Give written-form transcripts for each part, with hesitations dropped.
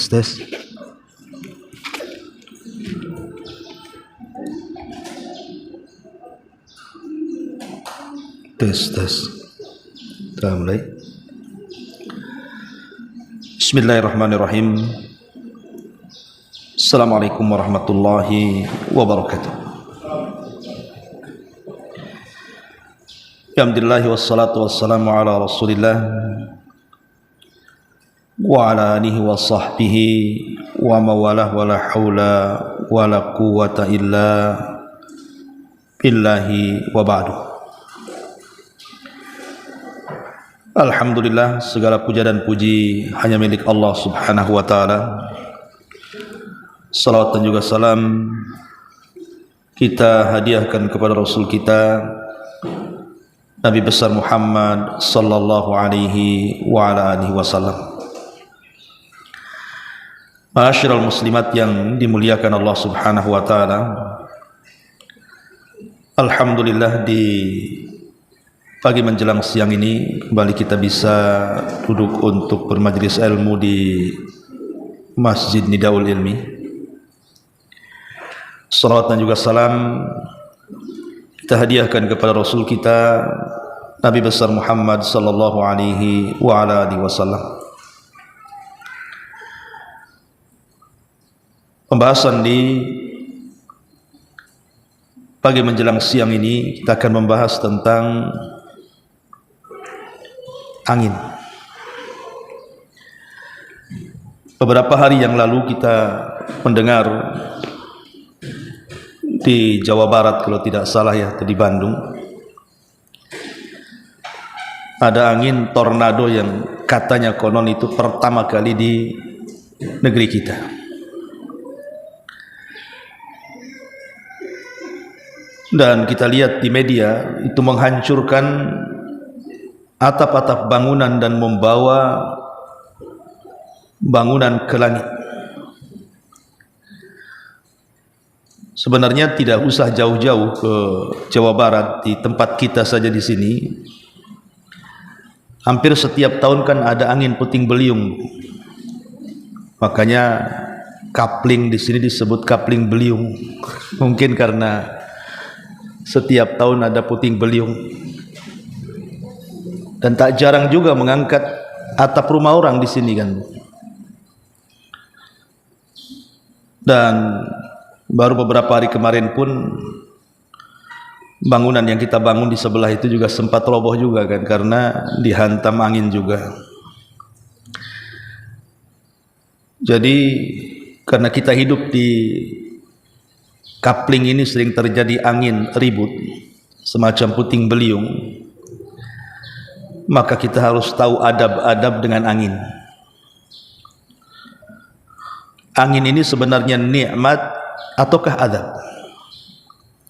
Tes tes. Tes tes. Kita mulai. Bismillahirrahmanirrahim. Assalamualaikum warahmatullahi wabarakatuh. Alhamdulillah wassalatu wassalamu ala Rasulillah wa ala alihi wa sahbihi wa mawalah wa la hawla wa la quwwata illa billahi wa ba'du. Alhamdulillah, segala puja dan puji hanya milik Allah subhanahu wa ta'ala. Salawat dan juga salam kita hadiahkan kepada Rasul kita Nabi besar Muhammad sallallahu alaihi wa ala alihi wasallam. Ma'asyiral muslimat yang dimuliakan Allah subhanahu wa ta'ala, alhamdulillah di pagi menjelang siang ini kembali kita bisa duduk untuk bermajlis ilmu di Masjid Nidaul Ilmi. Salawat dan juga salam kita hadiahkan kepada Rasul kita Nabi besar Muhammad sallallahu alaihi wa ala alihi wasallam. Pembahasan di pagi menjelang siang ini kita akan membahas tentang angin. Beberapa hari yang lalu kita mendengar di Jawa Barat, kalau tidak salah ya, di Bandung, ada angin tornado yang katanya konon itu pertama kali di negeri kita. Dan kita lihat di media itu menghancurkan atap-atap bangunan dan membawa bangunan ke langit. Sebenarnya tidak usah jauh-jauh ke Jawa Barat, di tempat kita saja di sini hampir setiap tahun kan ada angin puting beliung. Makanya kapling di sini disebut kapling beliung. Mungkin karena setiap tahun ada puting beliung. Dan tak jarang juga mengangkat atap rumah orang di sini kan. Dan baru beberapa hari kemarin pun bangunan yang kita bangun di sebelah itu juga sempat roboh juga kan, karena dihantam angin juga. Jadi karena kita hidup di kapling ini sering terjadi angin ribut semacam puting beliung, maka kita harus tahu adab-adab dengan angin. Angin ini sebenarnya nikmat ataukah adab?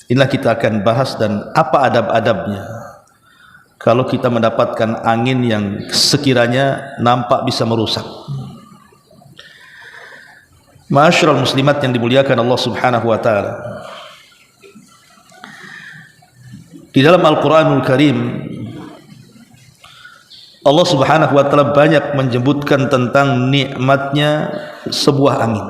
Inilah kita akan bahas, dan apa adab-adabnya kalau kita mendapatkan angin yang sekiranya nampak bisa merusak. Ma'asyiral muslimat yang dimuliakan Allah subhanahu wa ta'ala, di dalam Al-Quranul Karim Allah subhanahu wa ta'ala banyak menyebutkan tentang nikmatnya sebuah angin.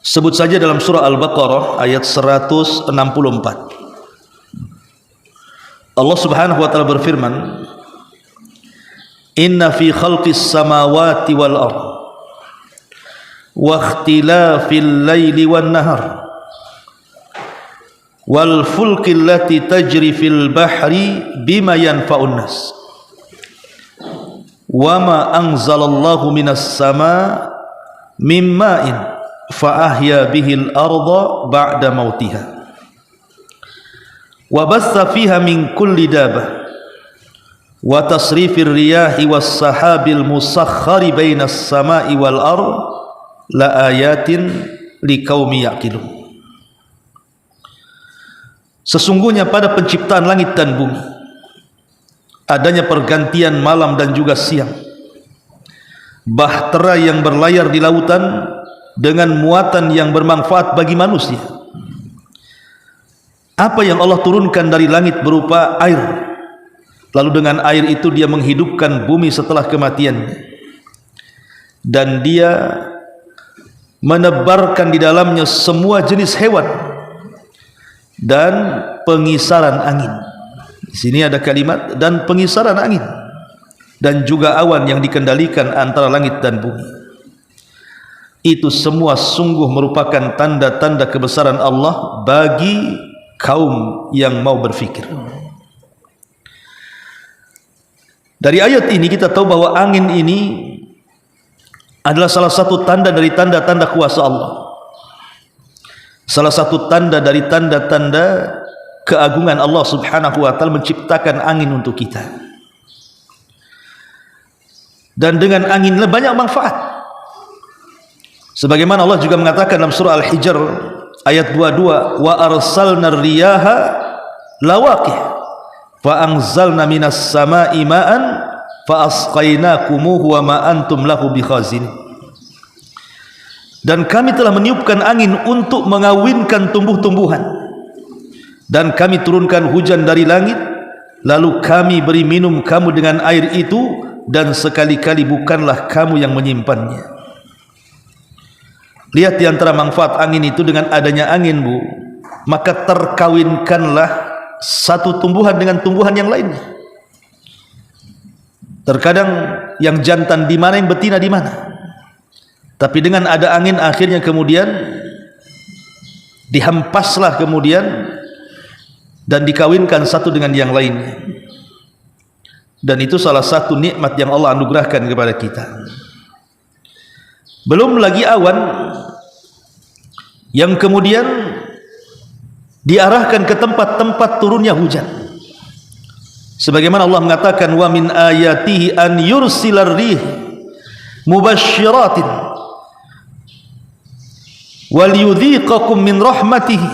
Sebut saja dalam surah Al-Baqarah ayat 164. Allah subhanahu wa ta'ala berfirman, Inna fi khalqis samawati wal ard wa ikhtilafil laili wan nahar wal fulki allati tajri fil bahri bima yanfa'un nas wa ma anzalallahu minas sama mimma'in fa ahya bihil arda ba'da mautiha wa bassa fiha min kulli dabah wa tasrifir riyahi was sahabil musakhkhari bainas sama'i wal ard la ayatin liqaumi yaqilun. Sesungguhnya pada penciptaan langit dan bumi adanya pergantian malam dan juga siang, bahtera yang berlayar di lautan dengan muatan yang bermanfaat bagi manusia. Apa yang Allah turunkan dari langit berupa air, lalu dengan air itu dia menghidupkan bumi setelah kematiannya. dan dia menebarkan di dalamnya semua jenis hewan dan pengisaran angin. Di sini ada kalimat dan pengisaran angin, dan juga awan yang dikendalikan antara langit dan bumi. Itu semua sungguh merupakan tanda-tanda kebesaran Allah bagi kaum yang mau berfikir. Dari ayat ini kita tahu bahwa angin ini adalah salah satu tanda dari tanda-tanda kuasa Allah, salah satu tanda dari tanda-tanda keagungan Allah subhanahu wa ta'ala menciptakan angin untuk kita. Dan dengan angin banyak manfaat, sebagaimana Allah juga mengatakan dalam surah Al-Hijr ayat 22, wa arsalna riyaha lawaqih fa anzalna minas sama'i ma'an fa asqainakumuhu wa ma antum lahu bikhazin. Dan kami telah meniupkan angin untuk mengawinkan tumbuh-tumbuhan, dan kami turunkan hujan dari langit, lalu kami beri minum kamu dengan air itu, dan sekali-kali bukanlah kamu yang menyimpannya. Lihat di antara manfaat angin itu, dengan adanya angin Bu, maka terkawinkanlah satu tumbuhan dengan tumbuhan yang lainnya. Terkadang yang jantan di mana, yang betina di mana, tapi dengan ada angin akhirnya kemudian dihempaslah kemudian dan dikawinkan satu dengan yang lainnya. Dan itu salah satu nikmat yang Allah anugerahkan kepada kita. Belum lagi awan yang kemudian diarahkan ke tempat-tempat turunnya hujan, sebagaimana Allah mengatakan, wa min ayatihi an yursilar rih mubashshiratin wal yudhiqakum min rahmatihi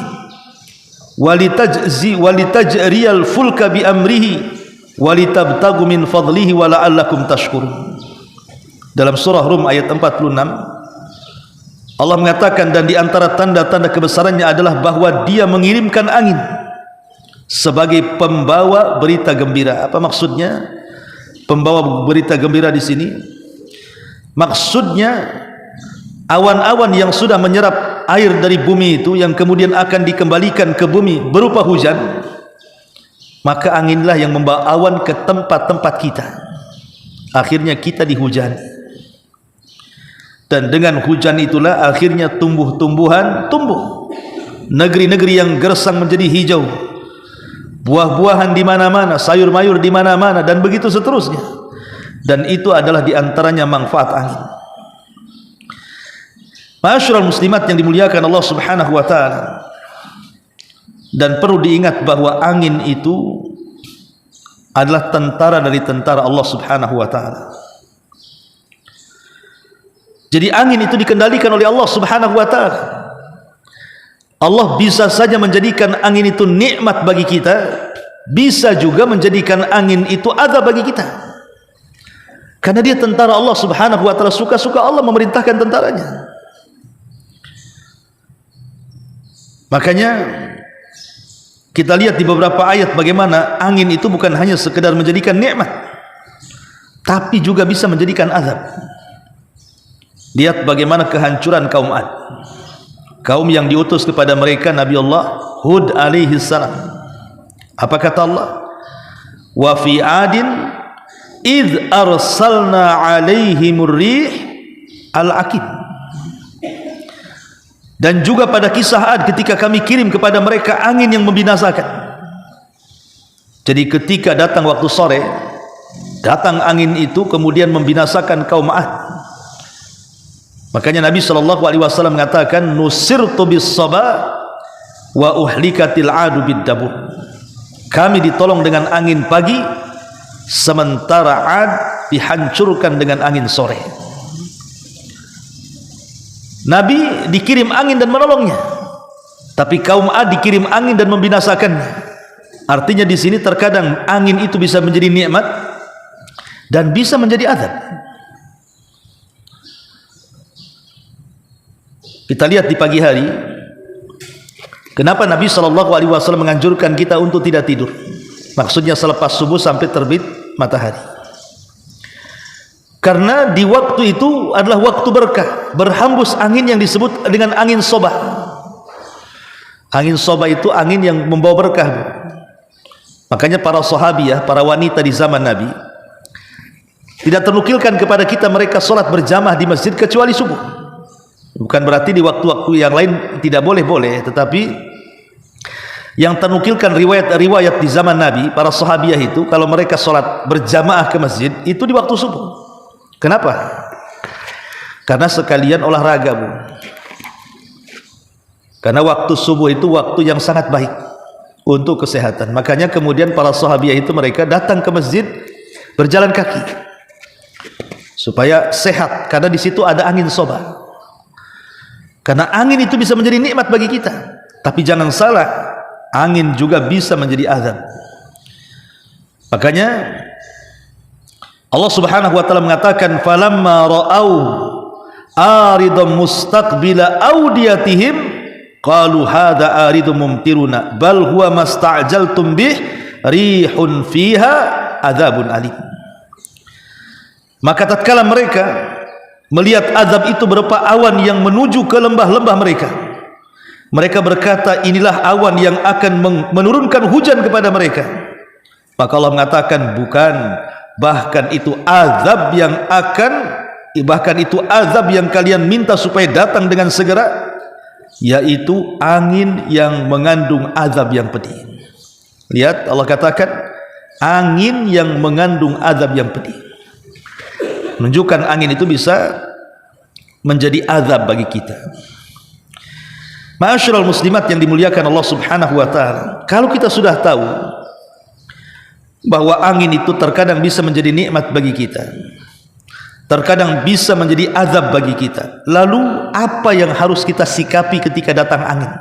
walitajriyal fulka bi amrihi walitabtagu min fadlihi wa la'allakum tashkurun. Dalam surah Rum ayat 46 Allah mengatakan, dan di antara tanda-tanda kebesarannya adalah bahwa Dia mengirimkan angin sebagai pembawa berita gembira. Apa maksudnya pembawa berita gembira di sini? Maksudnya awan-awan yang sudah menyerap air dari bumi itu, yang kemudian akan dikembalikan ke bumi berupa hujan, maka anginlah yang membawa awan ke tempat-tempat kita. Akhirnya kita dihujani. Dan dengan hujan itulah akhirnya tumbuh-tumbuhan tumbuh, negeri-negeri yang gersang menjadi hijau, buah-buahan di mana-mana, sayur-mayur di mana-mana, dan begitu seterusnya. Dan itu adalah diantaranya manfaat angin. Ma'asyiral muslimat yang dimuliakan Allah subhanahu wa ta'ala, dan perlu diingat bahwa angin itu adalah tentara dari tentara Allah subhanahu wa ta'ala. Jadi angin itu dikendalikan oleh Allah subhanahu wa ta'ala. Allah bisa saja menjadikan angin itu nikmat bagi kita, bisa juga menjadikan angin itu azab bagi kita, karena dia tentara Allah subhanahu wa ta'ala. Suka-suka Allah memerintahkan tentaranya. Makanya kita lihat di beberapa ayat bagaimana angin itu bukan hanya sekedar menjadikan nikmat, tapi juga bisa menjadikan azab. Lihat bagaimana kehancuran kaum Ad, kaum yang diutus kepada mereka Nabi Allah Hud alaihi salam. Apa kata Allah? Wa fi adin id arsalna alaihimur rih al-aqib. Dan juga pada kisah Ad, ketika kami kirim kepada mereka angin yang membinasakan. Jadi ketika datang waktu sore, datang angin itu kemudian membinasakan kaum Ad. Makanya Nabi SAW mengatakan, nusirtu bis sabah wa uhlikatil adu bid dabur. Kami ditolong dengan angin pagi, sementara Ad dihancurkan dengan angin sore. Nabi dikirim angin dan menolongnya, tapi kaum Ad dikirim angin dan membinasakannya. Artinya di sini terkadang angin itu bisa menjadi nikmat dan bisa menjadi azab. Kita lihat di pagi hari, kenapa Nabi SAW menganjurkan kita untuk tidak tidur? Maksudnya selepas subuh sampai terbit matahari. Karena di waktu itu adalah waktu berkah, berhembus angin yang disebut dengan angin sobah. Angin sobah itu angin yang membawa berkah. Makanya para sahabiah, para wanita di zaman Nabi, tidak ternukilkan kepada kita mereka solat berjamaah di masjid kecuali subuh. Bukan berarti di waktu-waktu yang lain tidak boleh, tetapi yang ternukilkan riwayat-riwayat di zaman Nabi, para sahabiah itu kalau mereka solat berjamaah ke masjid itu di waktu subuh. Kenapa? Karena sekalian olahraga, Bu. Karena waktu subuh itu waktu yang sangat baik untuk kesehatan. Makanya kemudian para sahabiah itu mereka datang ke masjid berjalan kaki supaya sehat, karena di situ ada angin sobah. Karena angin itu bisa menjadi nikmat bagi kita, tapi jangan salah, angin juga bisa menjadi azab. Makanya Allah Subhanahu wa taala mengatakan, falamma ra'au aridum mustaqbila audiyatihim qalu hadza aridum mumtiruna bal huwa masta'jaltum bih rihun fiha adzabun alim. Maka tatkala mereka melihat azab itu berupa awan yang menuju ke lembah-lembah mereka, mereka berkata, inilah awan yang akan menurunkan hujan kepada mereka. Maka Allah mengatakan, bukan, bahkan itu azab yang kalian minta supaya datang dengan segera, yaitu angin yang mengandung azab yang pedih. Lihat, Allah katakan angin yang mengandung azab yang pedih, menunjukkan angin itu bisa menjadi azab bagi kita. Ma'asyiral muslimat yang dimuliakan Allah Subhanahu wa taala, kalau kita sudah tahu bahwa angin itu terkadang bisa menjadi nikmat bagi kita, terkadang bisa menjadi azab bagi kita, lalu apa yang harus kita sikapi ketika datang angin?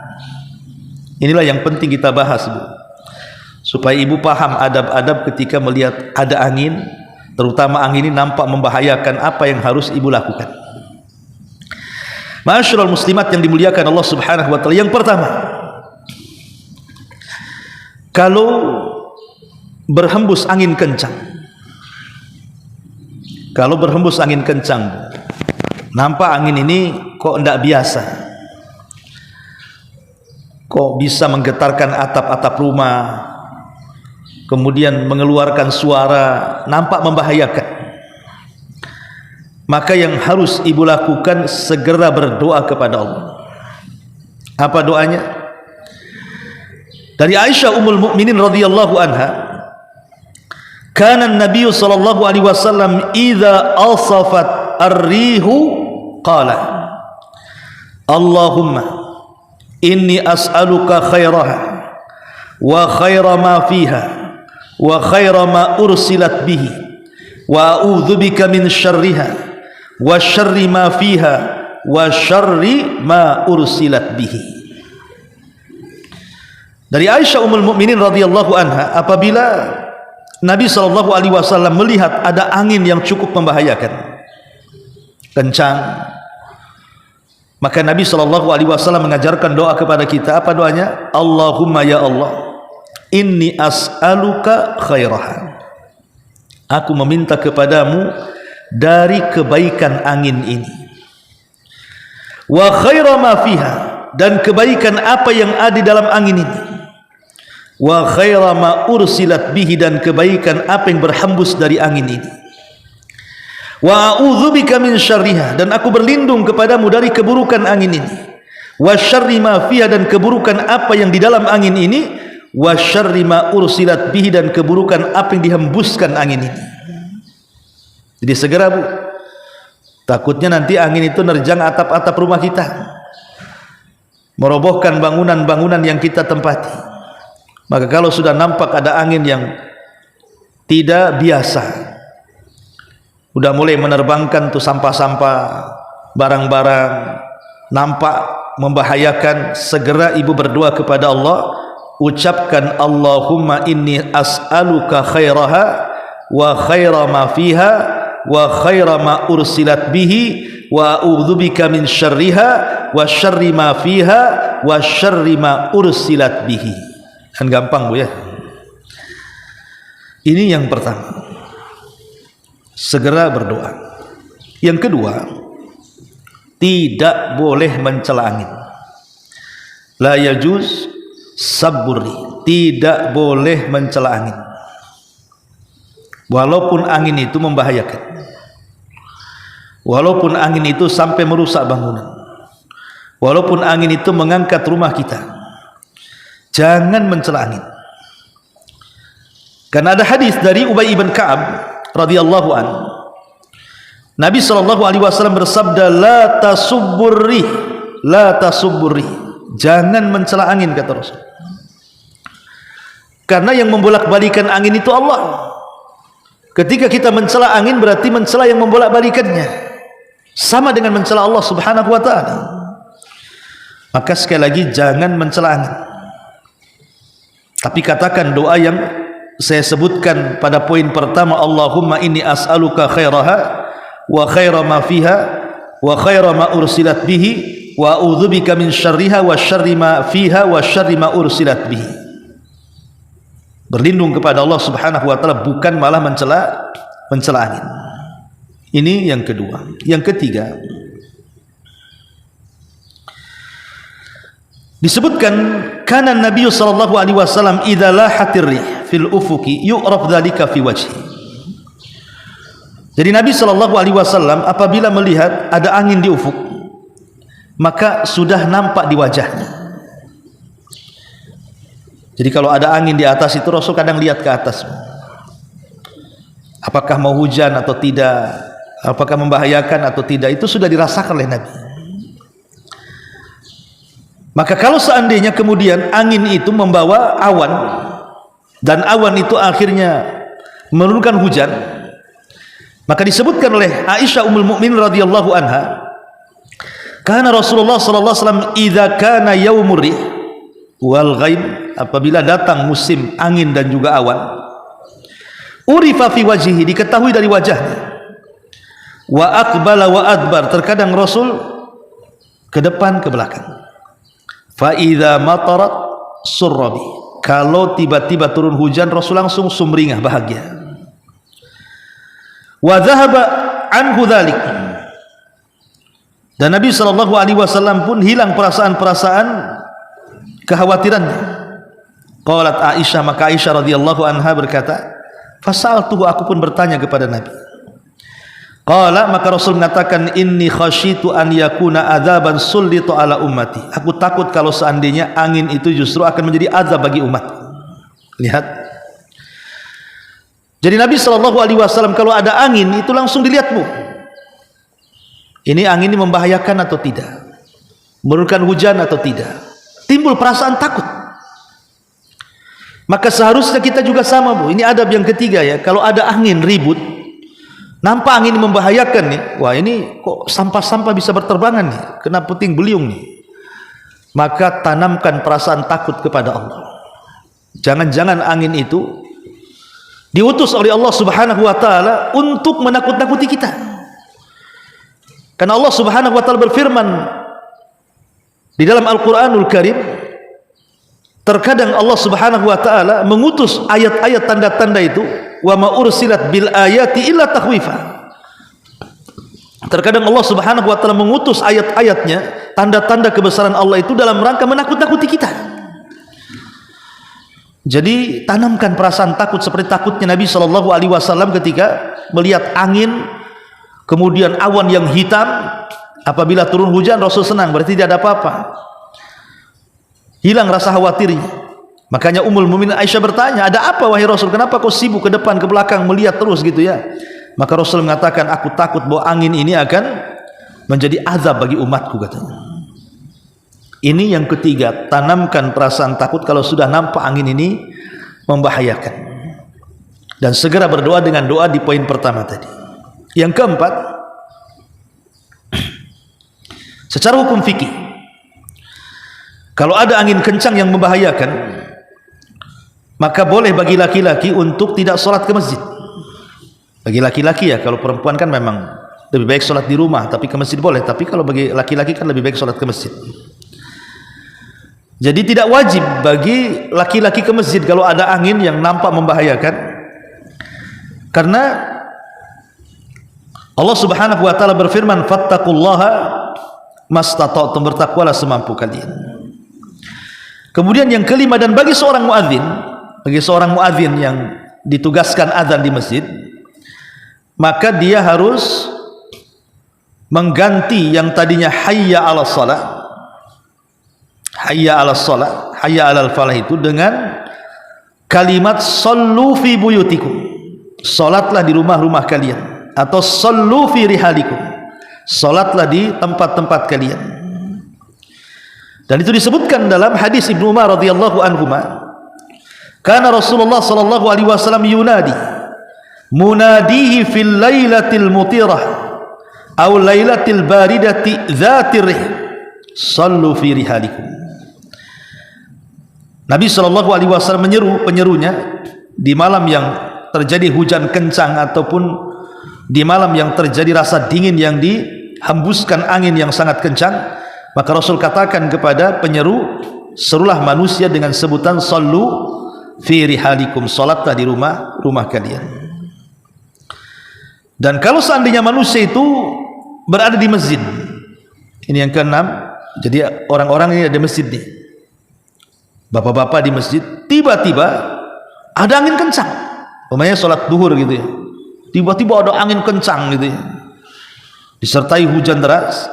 Inilah yang penting kita bahas, Bu, supaya ibu paham adab-adab ketika melihat ada angin, terutama angin ini nampak membahayakan, apa yang harus ibu lakukan. Ma'asyiral muslimat yang dimuliakan Allah Subhanahu wa taala, yang pertama, kalau berhembus angin kencang, nampak angin ini kok tidak biasa, kok bisa menggetarkan atap-atap rumah, kemudian mengeluarkan suara, nampak membahayakan. Maka yang harus ibu lakukan, segera berdoa kepada Allah. Apa doanya? Dari Aisyah Ummul Mukminin radhiyallahu anha, kana an-nabiy sallallahu alaihi wasallam idza asafat ar-rihu qala Allahumma inni as'aluka khairaha wa khaira ma fiha wa khaira ma ursilat bihi wa a'udzubika min syarriha wa syarri ma fiha wa syarri ma ursilat bihi. Dari Aisyah Ummul Mukminin radhiyallahu anha, apabila Nabi SAW melihat ada angin yang cukup membahayakan, kencang, maka Nabi SAW mengajarkan doa kepada kita. Apa doanya? Allahumma ya Allah, inni as'aluka khairaha, aku meminta kepadamu dari kebaikan angin ini, wa khaira ma fiha, dan kebaikan apa yang ada di dalam angin ini, wa khaira ma ursilat bihi, dan kebaikan apa yang berhembus dari angin ini, wa a'udzubika min syarriha, dan aku berlindung kepadamu dari keburukan angin ini, wa syarri ma fiha, dan keburukan apa yang di dalam angin ini, wa syarri ma ursilat bihi, dan keburukan apa yang dihembuskan angin ini. Jadi segera, Bu, takutnya nanti angin itu nerjang atap-atap rumah kita, merobohkan bangunan-bangunan yang kita tempati. Maka kalau sudah nampak ada angin yang tidak biasa, udah mulai menerbangkan tuh sampah-sampah, barang-barang, nampak membahayakan, segera ibu berdoa kepada Allah, ucapkan Allahumma inni as'aluka khairaha wa khaira ma fiha wa khaira ma ursilat bihi wa a'udzubika min syarriha wa syarri ma fiha wa syarri ma ursilat bihi. Kan gampang, Bu, ya. Ini yang pertama, segera berdoa. Yang kedua, tidak boleh mencela angin. La yajuz sabburri, tidak boleh mencela angin. Walaupun angin itu membahayakan, walaupun angin itu sampai merusak bangunan, walaupun angin itu mengangkat rumah kita, jangan mencela angin. Karena ada hadis dari Ubay ibn Ka'ab radhiyallahu an, Nabi SAW bersabda, la tasubburri, la tasubburri, jangan mencela angin, kata Rasul. Karena yang membolak-balikan angin itu Allah. Ketika kita mencela angin, berarti mencela yang membolak-balikannya, sama dengan mencela Allah Subhanahu wa ta'ala. Maka sekali lagi, jangan mencela angin, tapi katakan doa yang saya sebutkan pada poin pertama, Allahumma inni as'aluka khairaha wa khaira ma fiha wa khaira ma ursilat bihi wa a'udzubika min syarriha wa syarri ma fiha wa syarri ma ursilat bihi. Berlindung kepada Allah Subhanahu wa taala, bukan malah mencela angin. Ini yang kedua. Yang ketiga, disebutkan kana Nabi sallallahu alaihi wasallam idza lahatir rih fil ufuqi yu'raf dzalika fi wajhi. Jadi Nabi sallallahu alaihi wasallam apabila melihat ada angin di ufuk, maka sudah nampak di wajahnya. Jadi kalau ada angin di atas itu, Rasul kadang lihat ke atas, apakah mau hujan atau tidak, apakah membahayakan atau tidak, itu sudah dirasakan oleh Nabi. Maka kalau seandainya kemudian angin itu membawa awan, dan awan itu akhirnya menurunkan hujan, maka disebutkan oleh Aisyah Ummul Mukminin radhiyallahu anha, karena Rasulullah sallallahu alaihi wasallam idza kana yaumur rih wal ghaib, apabila datang musim angin dan juga awan, urifa fi wajhihi, diketahui dari wajahnya, wa aqbala wa adbar, terkadang Rasul ke depan ke belakang, fa idza matarat surrabi, kalau tiba-tiba turun hujan Rasul langsung sumringah bahagia, wa dhahaba anhu dzalik, dan Nabi sallallahu alaihi wasallam pun hilang perasaan-perasaan kekhawatirannya. Qalat Aisyah, maka Aisyah radhiyallahu anha berkata, fasaltuhu, aku pun bertanya kepada Nabi. Qala, maka Rasul mengatakan, inni khasyitu an yakuna adzaban sullitu ala ummati, aku takut kalau seandainya angin itu justru akan menjadi azab bagi umat. Lihat, jadi Nabi sallallahu alaihi wasallam kalau ada angin itu langsung dilihat, Bu, ini angin ini membahayakan atau tidak, menurunkan hujan atau tidak, timbul perasaan takut. Maka seharusnya kita juga sama, Bu. Ini adab yang ketiga ya. Kalau ada angin ribut, nampak angin membahayakan nih, wah ini kok sampah-sampah bisa berterbangan nih, kena puting beliung nih, maka tanamkan perasaan takut kepada Allah. Jangan-jangan angin itu diutus oleh Allah Subhanahu wa taala untuk menakut-nakuti kita. Karena Allah Subhanahu wa taala berfirman di dalam Al-Qur'anul Karim, terkadang Allah Subhanahu wa taala mengutus ayat-ayat tanda-tanda itu, wa ma ursilat bil ayati illa takhwifa. Terkadang Allah Subhanahu wa taala mengutus ayat-ayatnya, tanda-tanda kebesaran Allah itu dalam rangka menakut-nakuti kita. Jadi tanamkan perasaan takut seperti takutnya Nabi sallallahu alaihi wasallam ketika melihat angin kemudian awan yang hitam. Apabila turun hujan Rasul senang, berarti tidak ada apa-apa, hilang rasa khawatirnya. Makanya Ummul Mukminin Aisyah bertanya, ada apa wahai Rasul, kenapa kau sibuk ke depan ke belakang melihat terus gitu ya? Maka Rasul mengatakan, aku takut bahwa angin ini akan menjadi azab bagi umatku, katanya. Ini yang ketiga, tanamkan perasaan takut kalau sudah nampak angin ini membahayakan, dan segera berdoa dengan doa di poin pertama tadi. Yang keempat, secara hukum fikih, kalau ada angin kencang yang membahayakan, maka boleh bagi laki-laki untuk tidak sholat ke masjid. Bagi laki-laki ya, kalau perempuan kan memang lebih baik sholat di rumah, tapi ke masjid boleh. Tapi kalau bagi laki-laki kan lebih baik sholat ke masjid. Jadi tidak wajib bagi laki-laki ke masjid kalau ada angin yang nampak membahayakan, karena Allah Subhanahu wa taala berfirman, fattaqullaha mastata'tum, bertakwalah semampu kalian. Kemudian yang kelima, dan bagi seorang muadzin yang ditugaskan azan di masjid, maka dia harus mengganti yang tadinya hayya 'alas shalah, hayya 'alas shalah, hayya 'alal falah itu dengan kalimat sallu fi buyutikum, salatlah di rumah-rumah kalian, atau sallu fi rihalikum, salatlah di tempat-tempat kalian. Dan itu disebutkan dalam hadis Ibnu Umar radhiyallahu anhuma, kana Rasulullah sallallahu alaihi wasallam yunadi munadihi fil lailatil mutirah aw lailatil baridati dzatir rih sallu fi rihalikum. Nabi sallallahu alaihi wasallam menyeru penyerunya di malam yang terjadi hujan kencang ataupun di malam yang terjadi rasa dingin yang dihembuskan angin yang sangat kencang. Maka Rasul katakan kepada penyeru, serulah manusia dengan sebutan sallu fi rihalikum, salatlah di rumah kalian. Dan kalau seandainya manusia itu berada di masjid, ini yang keenam, jadi orang-orang ini ada masjid nih, bapak-bapak di masjid, tiba-tiba ada angin kencang, umpamanya salat duhur gitu ya, tiba-tiba ada angin kencang gitu ya, disertai hujan deras,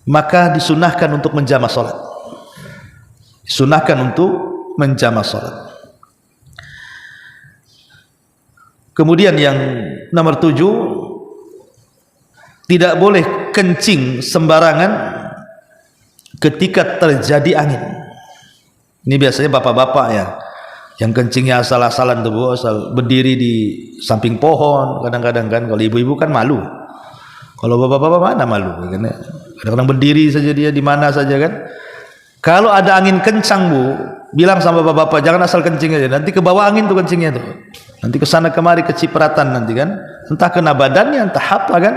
maka disunahkan untuk menjama salat, disunahkan untuk menjama salat. Kemudian yang nomor 7, tidak boleh kencing sembarangan ketika terjadi angin. Ini biasanya bapak-bapak ya, yang kencingnya asal-asalan tuh, asal berdiri di samping pohon kadang-kadang kan. Kalau ibu-ibu kan malu, kalau bapak-bapak mana malu kan, kadang-kadang berdiri saja dia di mana saja kan. Kalau ada angin kencang bu, bilang sama bapak-bapak jangan asal kencing aja, nanti ke bawah angin tuh kencingnya tuh, nanti ke sana kemari kecipratan nanti kan, entah kena badannya entah apa kan.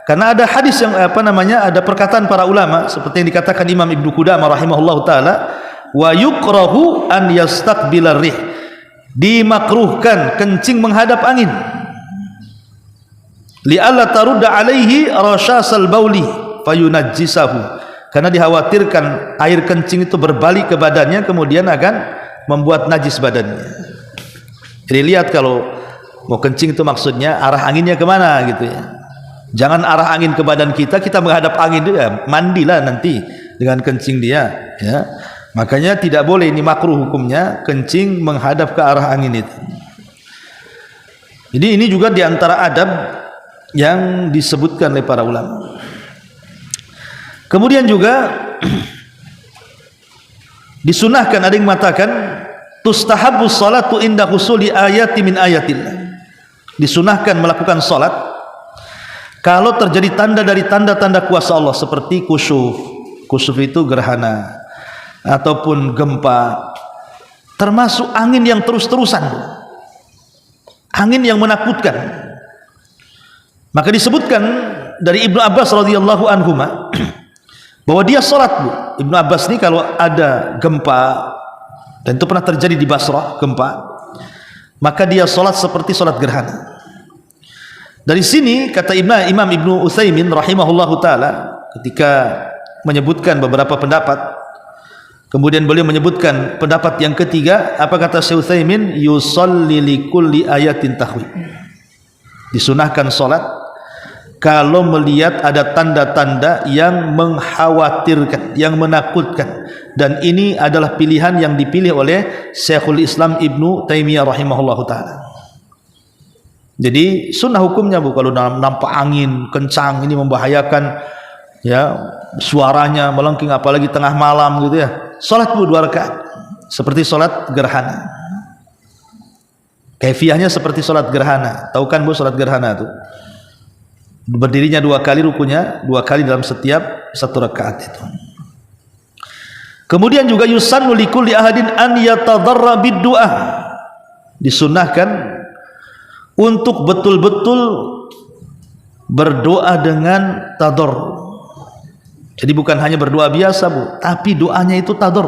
Karena ada hadis yang ada perkataan para ulama seperti yang dikatakan Imam Ibnu Qudamah rahimahullahu taala, wa yukrahu an yastaqbilar rih, dimakruhkan kencing menghadap angin, li'alla tarudda alaihi rasyasal bauli fayunajjisahu, karena dikhawatirkan air kencing itu berbalik ke badannya kemudian akan membuat najis badannya. Jadi lihat kalau mau kencing itu maksudnya arah anginnya kemana gitu ya, jangan arah angin ke badan kita, kita menghadap angin itu ya mandilah nanti dengan kencing dia ya. Makanya tidak boleh, ini makruh hukumnya kencing menghadap ke arah angin itu. Jadi ini juga diantara adab yang disebutkan oleh para ulama. Kemudian juga disunahkan, ada yang mengatakan tustahabus salatu inda husuli ayati min ayatillah, disunahkan melakukan salat kalau terjadi tanda dari tanda-tanda kuasa Allah seperti kusuf. Kusuf itu gerhana ataupun gempa, termasuk angin yang terus-terusan, angin yang menakutkan. Maka disebutkan dari Ibnu Abbas radhiyallahu anhuma bahwa dia salat bu, Ibnu Abbas ini kalau ada gempa, dan itu pernah terjadi di Basrah gempa, maka dia salat seperti salat gerhana. Dari sini kata Imam Ibnu Utsaimin rahimahullahu taala ketika menyebutkan beberapa pendapat, kemudian beliau menyebutkan pendapat yang ketiga, apa kata Syekh Utsaimin, yusalli likulli ayatin tahwi, disunahkan salat kalau melihat ada tanda-tanda yang mengkhawatirkan, yang menakutkan. Dan ini adalah pilihan yang dipilih oleh Syekhul Islam Ibnu Taimiyah rahimahullahu taala. Jadi sunnah hukumnya bu, kalau nampak angin kencang ini membahayakan ya, suaranya melengking apalagi tengah malam gitu ya, salat bu 2 rakaat seperti salat gerhana. Kaifiahnya seperti salat gerhana. Tahu kan bu salat gerhana itu? Berdirinya 2 kali, rukunya 2 kali dalam setiap 1 rakaat itu. Kemudian juga yusannu likulli ahadin an yatadarra bid-du'a, disunahkan untuk betul-betul berdoa dengan tador. Jadi bukan hanya berdoa biasa bu, tapi doanya itu tador.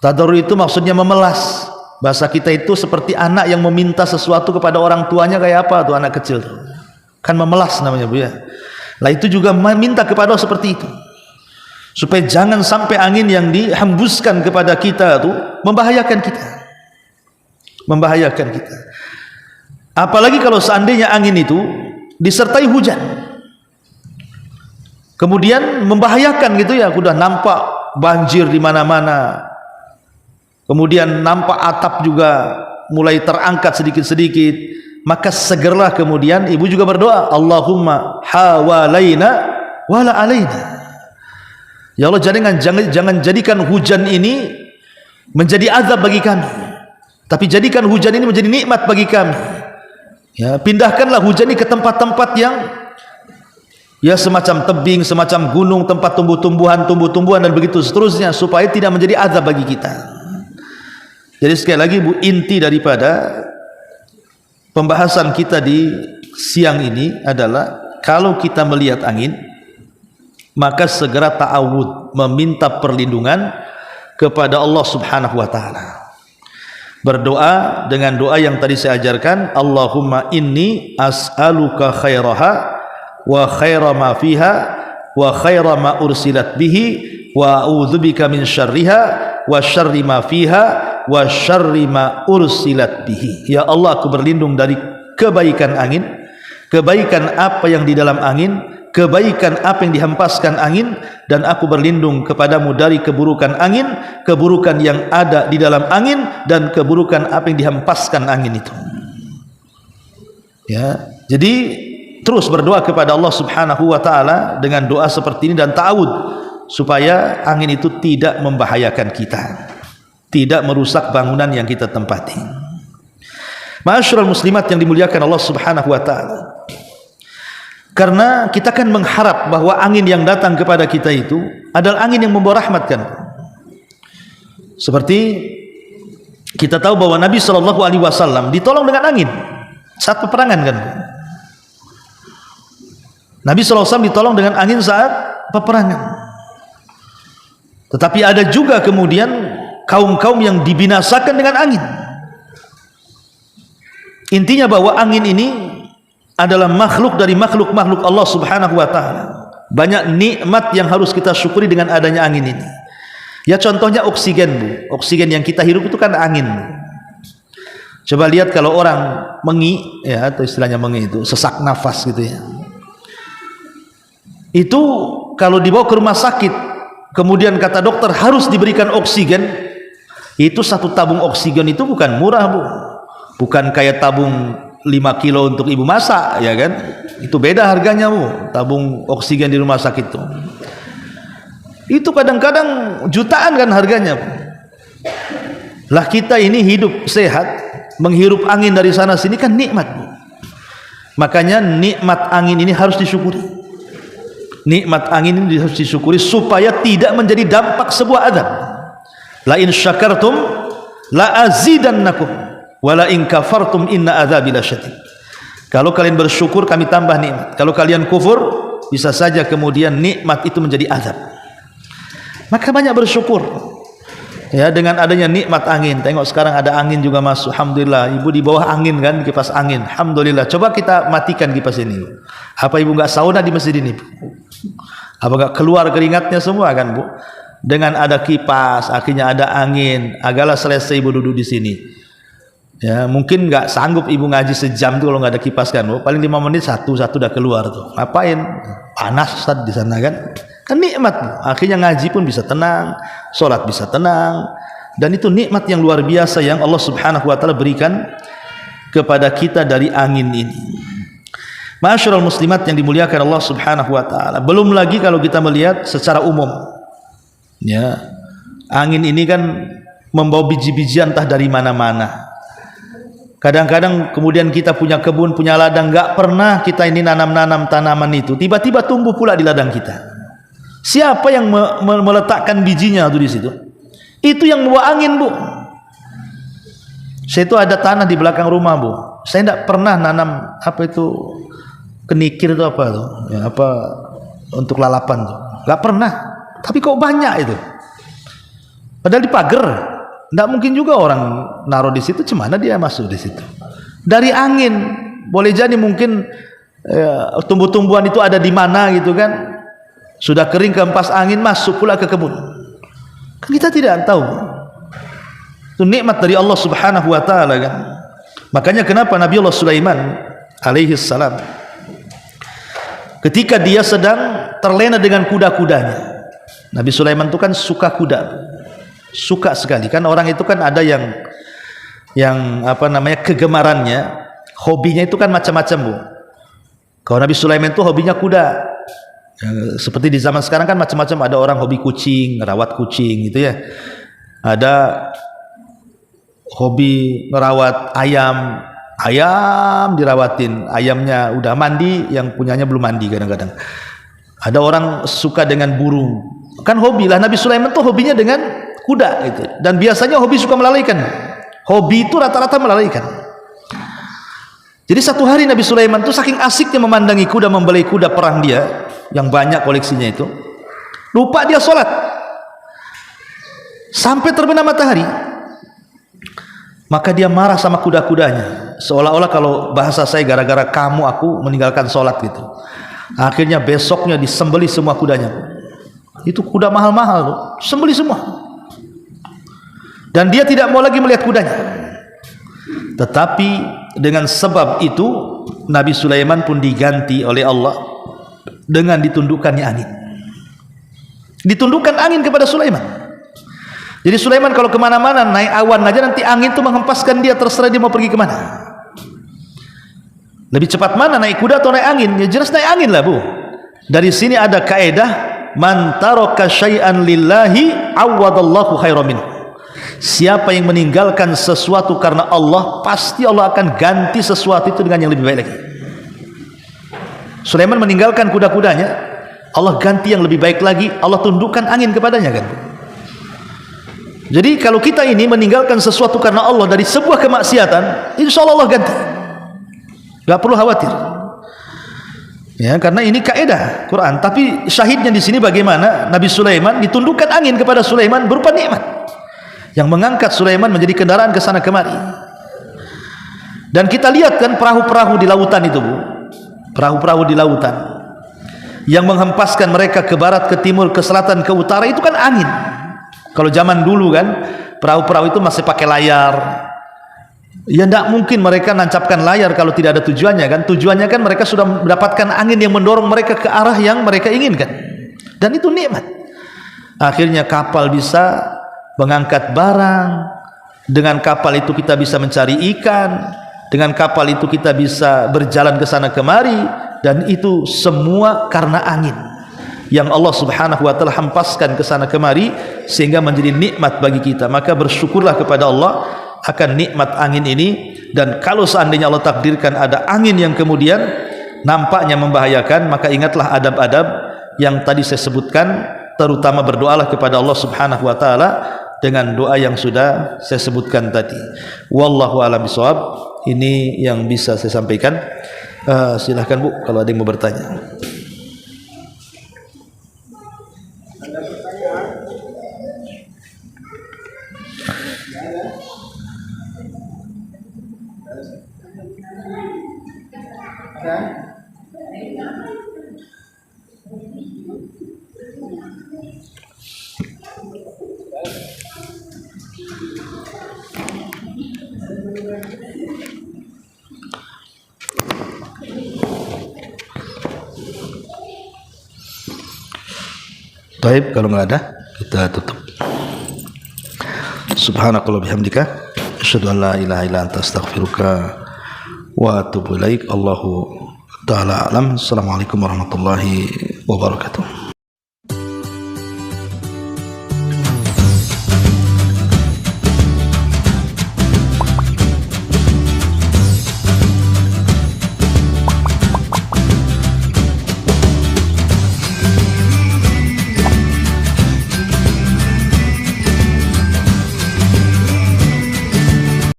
Tador itu maksudnya memelas, Bahasa kita itu seperti anak yang meminta sesuatu kepada orang tuanya. Kayak apa tuh anak kecil tuh? Kan memelas namanya Bu ya. Lah itu juga meminta kepada Allah seperti itu, supaya jangan sampai angin yang dihembuskan kepada kita tuh membahayakan kita. Membahayakan kita. Apalagi kalau seandainya angin itu disertai hujan, kemudian membahayakan gitu ya. Sudah nampak banjir di mana-mana, kemudian nampak atap juga mulai terangkat sedikit-sedikit, maka segeralah kemudian ibu juga berdoa, Allahumma hawalaina wala alaina. Ya Allah, jangan jadikan hujan ini menjadi azab bagi kami, tapi jadikan hujan ini menjadi nikmat bagi kami. Ya, pindahkanlah hujan ini ke tempat-tempat yang ya semacam tebing, semacam gunung, tempat tumbuh-tumbuhan dan begitu seterusnya, supaya tidak menjadi azab bagi kita. Jadi sekali lagi Bu, inti daripada pembahasan kita di siang ini adalah kalau kita melihat angin, maka segera ta'awud, meminta perlindungan kepada Allah Subhanahu wa taala. Berdoa dengan doa yang tadi saya ajarkan, Allahumma inni as'aluka khairaha wa khaira ma fiha wa khaira ma ursilat bihi wa a'udzubika min syarriha wa syarri ma fiha wa syarri ma ursilat bihi. Ya Allah, aku berlindung dari kebaikan angin, kebaikan apa yang di dalam angin, kebaikan apa yang dihempaskan angin, dan aku berlindung kepadamu dari keburukan angin, keburukan yang ada di dalam angin, dan keburukan apa yang dihempaskan angin itu. Ya, jadi terus berdoa kepada Allah Subhanahu wa taala dengan doa seperti ini dan ta'awud, supaya angin itu tidak membahayakan kita, tidak merusak bangunan yang kita tempati. Ma'asyiral muslimat yang dimuliakan Allah Subhanahu wa taala, karena kita kan mengharap bahwa angin yang datang kepada kita itu adalah angin yang membawa rahmat kan. Seperti kita tahu bahwa Nabi SAW ditolong dengan angin saat peperangan kan. Nabi SAW ditolong dengan angin saat peperangan. Tetapi ada juga kemudian kaum-kaum yang dibinasakan dengan angin. Intinya bahwa angin ini adalah makhluk dari makhluk-makhluk Allah Subhanahu wa taala. Banyak nikmat yang harus kita syukuri dengan adanya angin ini. Ya contohnya oksigen Bu. Oksigen yang kita hirup itu kan angin. Coba lihat kalau orang mengi ya, atau istilahnya mengi itu sesak nafas gitu ya. Itu kalau dibawa ke rumah sakit, kemudian kata dokter harus diberikan oksigen, itu satu tabung oksigen itu bukan murah Bu. Bukan kayak tabung 5 kilo untuk ibu masak ya kan, itu beda harganya Bu. Tabung oksigen di rumah sakit itu kadang-kadang jutaan kan harganya Bu. Lah kita ini hidup sehat, menghirup angin dari sana sini kan nikmat Bu. Makanya nikmat angin ini harus disyukuri. Nikmat angin ini harus disyukuri supaya tidak menjadi dampak sebuah azab. La in syakartum la azidannakum wala in kafartum inna adzabi lasyadid. Kalau kalian bersyukur kami tambah nikmat, kalau kalian kufur bisa saja kemudian nikmat itu menjadi azab. Maka banyak bersyukur ya dengan adanya nikmat angin. Tengok sekarang ada angin juga masuk, alhamdulillah. Ibu di bawah angin kan, kipas angin, alhamdulillah. Coba kita matikan kipas ini. Apa ibu enggak sauna di masjid ini Bu? Apa enggak keluar keringatnya semua kan Bu? Dengan ada kipas akhirnya ada angin, agaklah selesai ibu duduk di sini. Ya mungkin nggak sanggup ibu ngaji sejam tuh kalau nggak ada kipas kan Bu. Paling 5 menit satu udah keluar tuh. Ngapain? Panas Ustaz di sana kan. Kan nikmat Bu. Akhirnya ngaji pun bisa tenang, sholat bisa tenang, dan itu nikmat yang luar biasa yang Allah Subhanahu wa taala berikan kepada kita dari angin ini. Ma'asyiral muslimat yang dimuliakan Allah Subhanahu wa taala. Belum lagi kalau kita melihat secara umum. Ya. Angin ini kan membawa biji-bijian entah dari mana-mana. Kadang-kadang kemudian kita punya kebun, punya ladang, nggak pernah kita ini nanam-nanam tanaman itu, tiba-tiba tumbuh pula di ladang kita. Siapa yang meletakkan bijinya tuh di situ? Itu yang membawa angin Bu. Saya itu ada tanah di belakang rumah Bu. Saya tidak pernah nanam apa itu kenikir itu apa tuh? Ya, apa untuk lalapan tuh? Nggak pernah. Tapi kok banyak itu? Padahal di pagar. Tidak mungkin juga orang naruh di situ, cemana dia masuk di situ? Dari angin, boleh jadi mungkin tumbuh-tumbuhan itu ada di mana gitu kan, sudah kering kehempas angin, masuk pula ke kebun. Kan kita tidak tahu. Itu nikmat dari Allah Subhanahu wa taala kan. Makanya kenapa Nabi Allah Sulaiman alaihi salam ketika dia sedang terlena dengan kuda-kudanya. Nabi Sulaiman itu kan suka kuda. Suka sekali kan, orang itu kan ada yang apa namanya, kegemarannya, hobinya itu kan macam-macam, Bu. Kalau Nabi Sulaiman itu hobinya kuda. Ya, seperti di zaman sekarang kan macam-macam, ada orang hobi kucing, merawat kucing gitu ya. Ada hobi merawat ayam, ayam dirawatin, ayamnya udah mandi, yang punyanya belum mandi kadang-kadang. Ada orang suka dengan burung, kan hobi lah. Nabi Sulaiman tuh hobinya dengan kuda gitu. Dan biasanya hobi suka melalaikan. Hobi itu rata-rata melalaikan. Jadi satu hari Nabi Sulaiman tuh saking asiknya memandangi kuda, membelai kuda perang dia yang banyak koleksinya itu, lupa dia sholat sampai terbenam matahari. Maka dia marah sama kuda-kudanya, seolah-olah kalau bahasa saya, gara-gara kamu aku meninggalkan sholat gitu. Akhirnya besoknya disembeli semua kudanya. Itu kuda mahal-mahal, sembeli semua. Dan dia tidak mau lagi melihat kudanya. Tetapi dengan sebab itu Nabi Sulaiman pun diganti oleh Allah dengan ditundukkannya angin. Ditundukkan angin kepada Sulaiman. Jadi Sulaiman kalau kemana-mana naik awan aja, nanti angin itu menghempaskan dia, terserah dia mau pergi kemana. Lebih cepat mana, naik kuda atau naik angin? Ya jelas naik angin lah, Bu. Dari sini ada kaedah, man taraka syai'an lillahi awadallahu khairan minhu. Siapa yang meninggalkan sesuatu karena Allah, pasti Allah akan ganti sesuatu itu dengan yang lebih baik lagi. Sulaiman meninggalkan kuda-kudanya, Allah ganti yang lebih baik lagi, Allah tundukkan angin kepadanya kan. Jadi kalau kita ini meninggalkan sesuatu karena Allah dari sebuah kemaksiatan, insya Allah Allah ganti. Gak perlu khawatir. Ya, karena ini kaidah Quran. Tapi syahidnya di sini bagaimana Nabi Sulaiman ditundukkan angin kepada Sulaiman berupa nikmat yang mengangkat Sulaiman menjadi kendaraan ke sana kemari. Dan kita lihat kan perahu-perahu di lautan itu, Bu. Perahu-perahu di lautan yang menghempaskan mereka ke barat, ke timur, ke selatan, ke utara, itu kan angin. Kalau zaman dulu kan perahu-perahu itu masih pakai layar. Ya tidak mungkin mereka nancapkan layar kalau tidak ada tujuannya kan. Tujuannya kan mereka sudah mendapatkan angin yang mendorong mereka ke arah yang mereka inginkan. Dan itu nikmat. Akhirnya kapal bisa mengangkat barang. Dengan kapal itu kita bisa mencari ikan. Dengan kapal itu kita bisa berjalan ke sana kemari. Dan itu semua karena angin yang Allah Subhanahu wa taala hempaskan ke sana kemari sehingga menjadi nikmat bagi kita. Maka bersyukurlah kepada Allah akan nikmat angin ini. Dan kalau seandainya Allah takdirkan ada angin yang kemudian nampaknya membahayakan, maka ingatlah adab-adab yang tadi saya sebutkan, terutama berdoalah kepada Allah Subhanahu wa taala dengan doa yang sudah saya sebutkan tadi. Wallahu a'lam bishawab. Ini yang bisa saya sampaikan. Silahkan Bu kalau ada yang mau bertanya. Baik, kalau nggak ada kita tutup. Subhanakallah bihamdika asyhadu an la ilaha illa anta astaghfiruka wa atubu ilaik. Allahu ta'ala alam. Assalamualaikum warahmatullahi wabarakatuh.